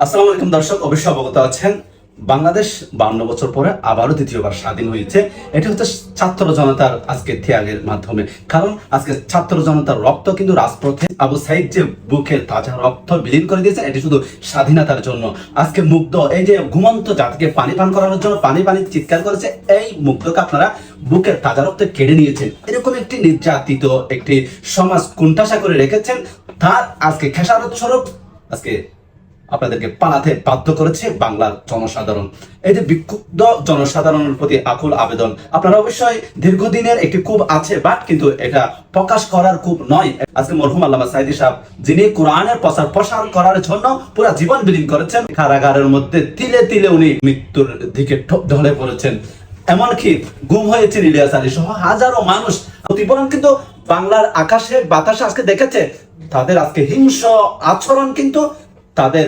আসসালামু আলাইকুম দর্শক, অবশ্যই অবগত আছেন বাংলাদেশ 52 বছর পরে আবারও দ্বিতীয়বার স্বাধীন হয়েছে। এটি হচ্ছে ছাত্র জনতার আজকে ত্যাগের মাধ্যমে। কারণ আজকে ছাত্র জনতার রক্ত কিন্তু রাজপথে আবু সাইদ যে বুকে তাজা রক্ত বিলীন করে দিয়েছে, এটি শুধু স্বাধীনতার জন্য। আজকে মুগ্ধ এই যে ঘুমন্ত জাতিকে পানি পান করানোর জন্য পানি পানি চিৎকার করেছে, এই মুগ্ধকে আপনারা বুকের তাজা রক্ত কেড়ে নিয়েছেন। এরকম একটি নির্যাতিত একটি সমাজ কুণ্ঠাসা করে রেখেছেন, তার আজকে খেসারত স্বরূপ আজকে আপনাদেরকে পালাতে বাধ্য করেছে বাংলার জনসাধারণ। এই যে বিক্ষুব্ধ জনসাধারণের প্রতি আকুল আবেদন, আপনারা অবশ্যই দীর্ঘদিনের একটি ক্ষোভ আছে, বাট কিন্তু এটা প্রকাশ করার ক্ষোভ নয়। আজকে মরহুম আল্লামা সাঈদী সাহেব, যিনি কোরআনের প্রসার করার জন্য পুরো জীবন বিলীন করেছেন, কারাগারের মধ্যে তিলে তিলে উনি মৃত্যুর দিকে ঢলে পড়েছেন। এমনকি গুম হয়েছেন ইলিয়াস আলী সহ হাজারো মানুষ। প্রতিফলন কিন্তু বাংলার আকাশে বাতাসে আজকে দেখেছে। তাদের আজকে হিংস্র আচরণ কিন্তু তাদের